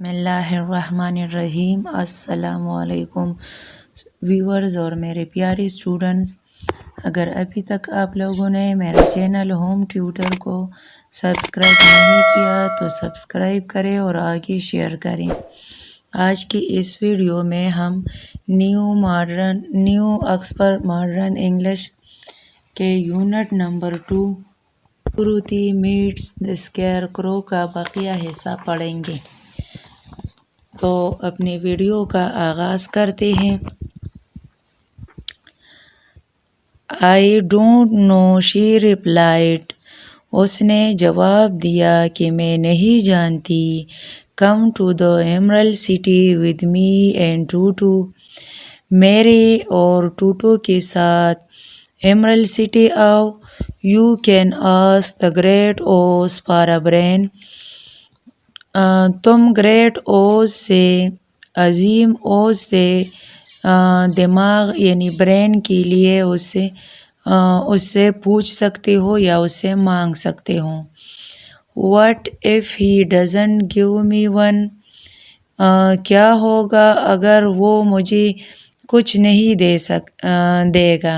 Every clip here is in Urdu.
بسم اللہ الرحمن الرحیم۔ السلام علیکم ویورز اور میرے پیارے اسٹوڈنٹس، اگر ابھی تک آپ لوگوں نے میرا چینل ہوم ٹیوٹر کو سبسکرائب نہیں کیا تو سبسکرائب کریں اور آگے شیئر کریں۔ آج کی اس ویڈیو میں ہم نیو آکسفورڈ ماڈرن انگلش کے unit number 2 Dorothy meets the scarecrow کا بقیہ حصہ پڑھیں گے۔ تو اپنی ویڈیو کا آغاز کرتے ہیں۔ I don't know she replied. اس نے جواب دیا کہ میں نہیں جانتی۔ Come to the Emerald City with me and Tutu. میرے اور ٹوٹو کے ساتھ ایمرلڈ سٹی آؤ۔ You can ask the great Oz for a brain. تم گریٹ اوز سے، عظیم اوز سے دماغ یعنی برین کے لیے اس سے پوچھ سکتے ہو یا اس سے مانگ سکتے ہو۔ What if he doesn't give me one? کیا ہوگا اگر وہ مجھے کچھ نہیں دے گا؟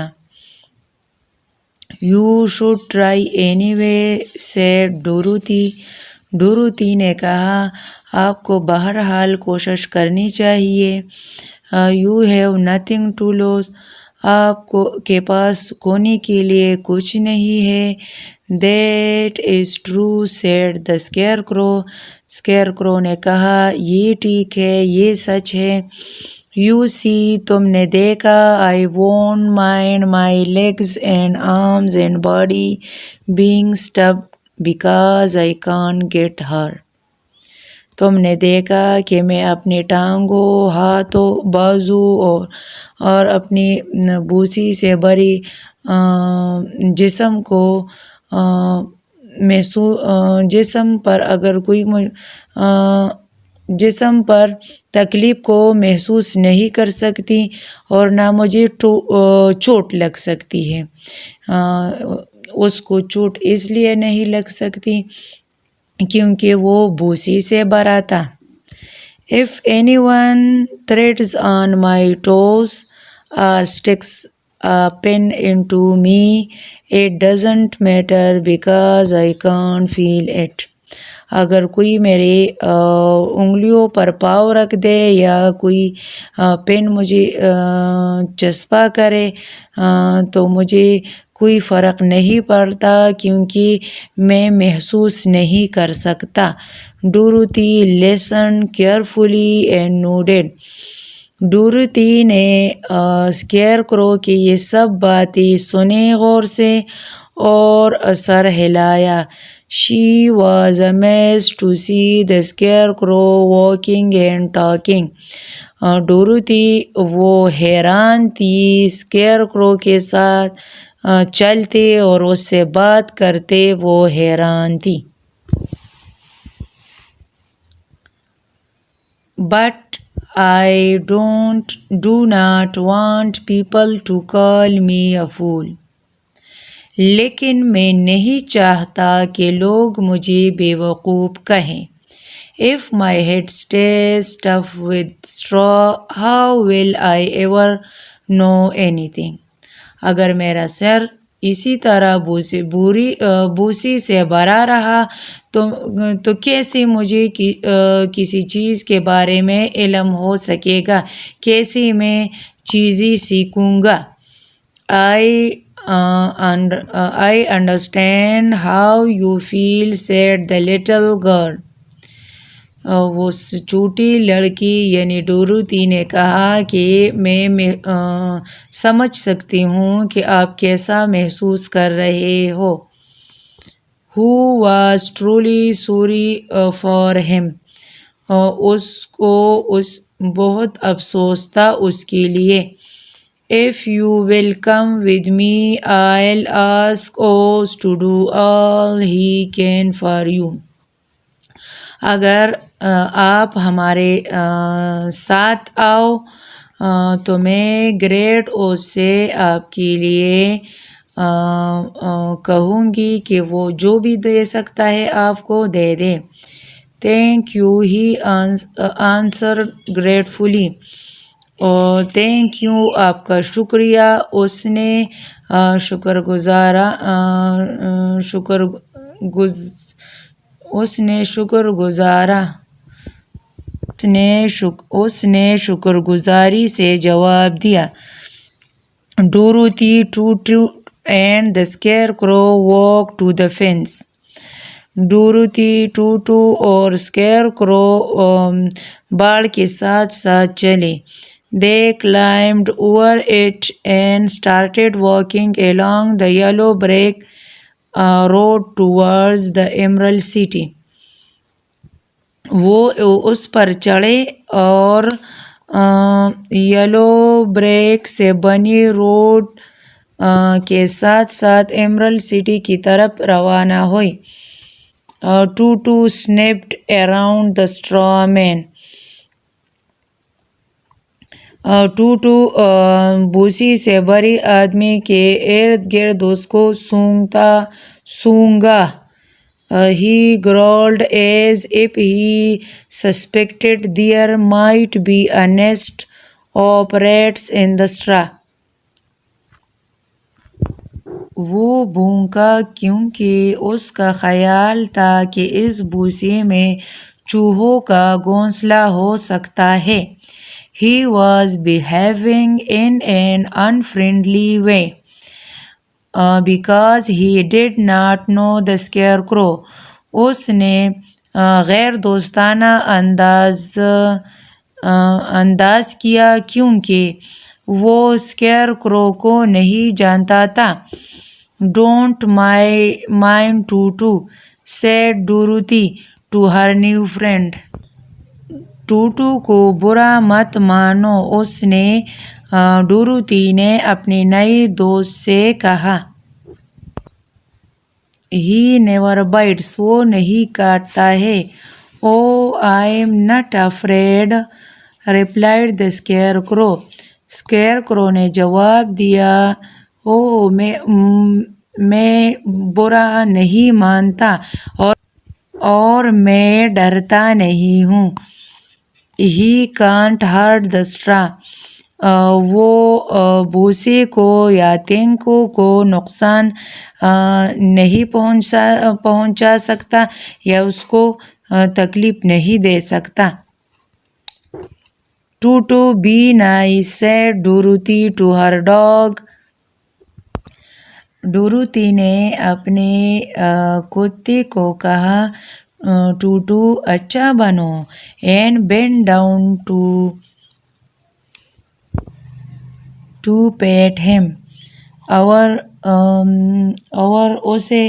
You should try anyway, said Dorothy. Dorothy نے کہا، آپ کو بہرحال کوشش کرنی چاہیے۔ You have nothing to lose. آپ کے پاس کھونے کے لیے کچھ نہیں ہے۔ That is true, said the scarecrow. scarecrow نے کہا، یہ ٹھیک ہے، یہ سچ ہے۔ You see, تم نے دیکھا، I won't mind my legs and arms and body being stuffed because I can't get hurt. تم نے دیکھا کہ میں اپنی ٹانگوں، ہاتھوں، بازو اور اپنی بوسی سے بھری جسم پر تکلیف کو محسوس نہیں کر سکتی اور نہ مجھے چوٹ لگ سکتی ہے۔ اس کو چوٹ اس لیے نہیں لگ سکتی کیونکہ وہ بوسی سے بھرا تھا۔ If anyone treads on my toes or sticks a pin into me, it doesn't matter because I can't feel it. اگر کوئی میرے انگلیوں پر پاؤں رکھ دے یا کوئی پن مجھے چسپاں کرے تو مجھے کوئی فرق نہیں پڑتا کیونکہ میں محسوس نہیں کر سکتا۔ Dorothy listened carefully and nodded. Dorothy نے اسکیئر-کرو کی یہ سب باتیں سنیں غور سے اور سر ہلایا۔ She was amazed to see the scarecrow walking and talking. Dorothy وہ حیران تھی اسکیئر-کرو کے ساتھ چلتے اور اس سے بات کرتے وہ حیران تھی۔ But I do not want people to call me a fool. لیکن میں نہیں چاہتا کہ لوگ مجھے بیوقوف کہیں۔ If my head stays stuffed with straw, how will I ever know anything? اگر میرا سر اسی طرح بوسی سے بھرا رہا تو کیسے مجھے کسی چیز کے بارے میں علم ہو سکے گا، کیسے میں چیزیں سیکھوں گا۔ I understand how you feel, said the little girl. وہ چھوٹی لڑکی یعنی ڈوروتھی نے کہا کہ میں سمجھ سکتی ہوں کہ آپ کیسا محسوس کر رہے ہو۔ Who was truly sorry for him. اس کو بہت افسوس تھا اس کے لیے۔ If you will come with me, I'll ask Oz to do all he can for you. اگر آپ ہمارے ساتھ آؤ تو میں گریٹ اوز سے آپ کے لیے کہوں گی کہ وہ جو بھی دے سکتا ہے آپ کو دے دے۔ Thank you, he answered gratefully. Thank you, آپ کا شکریہ، اس نے شکر گزاری سے جواب دیا. Dorothy, Tutu and the Scarecrow walked to the fence. Dorothy, Toto اور اسکیئر-کرو باڑ کے ساتھ ساتھ چلے. They climbed over it and started walking along the yellow brick road towards the Emerald City. وہ اس پر چڑھے اور یلو بریک سے بنی روڈ کے ساتھ ساتھ ایمرلڈ سٹی کی طرف روانہ ہوئے. Tutu sniffed around the straw man. ٹوٹو بھوسی سے بھری آدمی کے ارد گرد اس کو سونگا. He growled as if he suspected there might be a nest of rats in the straw. وہ بھونکا کیونکہ اس کا خیال تھا کہ اس بھوسی میں چوہوں کا گھونسلہ ہو سکتا ہے. He was behaving in an unfriendly way because he did not know the Scarecrow. اس نے غیر دوستانہ انداز کیا کیونکہ وہ اسکیئر-کرو کو نہیں جانتا تھا. Don't mind Tutu, said Dorothy to her new friend. ٹوٹو کو برا مت مانو، اس نے ڈوروتھی نے اپنی نئی دوست سے کہا. He never bites, وہ نہیں کاٹتا ہے. Oh, I'm not afraid, replied the Scarecrow. اسکیئر-کرو نے جواب دیا، میں برا نہیں مانتا اور میں ڈرتا نہیں ہوں. He can't hurt the straw. وہ بھوسی کو یا تنکوں کو نقصان نہیں پہنچا سکتا یا اس کو تکلیف نہیں دے سکتا. Tutu, be nice, said Dorothy to her dog. Dorothy نے اپنے کتے کو کہا، ٹوٹو اچھا بنو. And bent down to pet him. اور اسے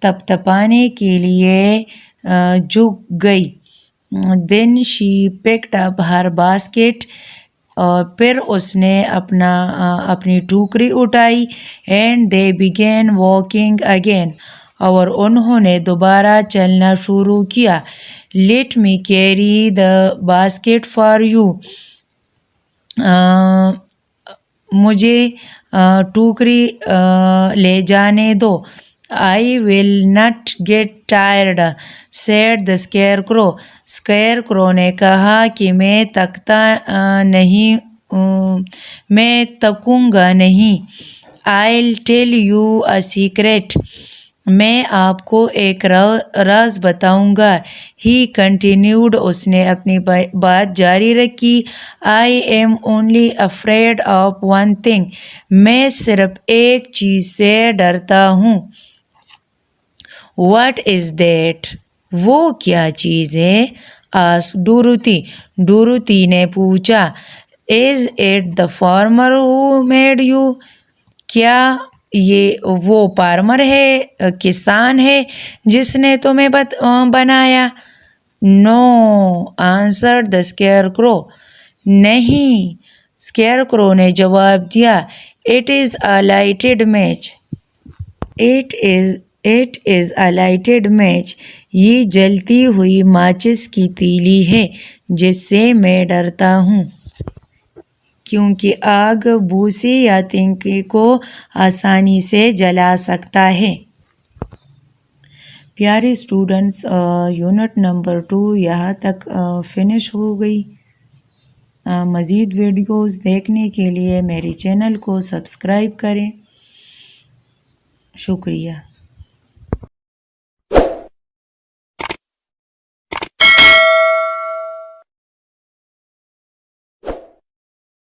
تپانے کے لیے جھک گئی. Then she picked up her basket. پھر اس نے اپنی ٹوکری اٹھائی. And they began walking again. اور انہوں نے دوبارہ چلنا شروع کیا. Let me carry the basket for you. مجھے ٹوکری لے جانے دو. I will not get tired, said the Scarecrow. اسکیئر-کرو نے کہا کہ میں تکوں گا نہیں. I'll tell you a secret. میں آپ کو ایک راز بتاؤں گا. He continued. اس نے اپنی بات جاری رکھی. I am only afraid of one thing. میں صرف ایک چیز سے ڈرتا ہوں. What is that? وہ کیا چیز ہے؟ asked Dorothy. ڈوروتھی نے پوچھا. Is it the farmer who made you? کیا یہ وہ فارمر ہے، کسان ہے جس نے تمہیں بنایا؟ No, answered the Scarecrow. نہیں، اسکیئر-کرو نے جواب دیا. It is a lighted match. It is a lighted match. یہ جلتی ہوئی ماچس کی تیلی ہے جس سے میں ڈرتا ہوں کیونکہ آگ بھوسی یا تنکے کو آسانی سے جلا سکتا ہے. پیارے اسٹوڈنٹس، یونٹ نمبر 2 یہاں تک فنش ہو گئی۔ مزید ویڈیوز دیکھنے کے لیے میرے چینل کو سبسکرائب کریں۔ شکریہ۔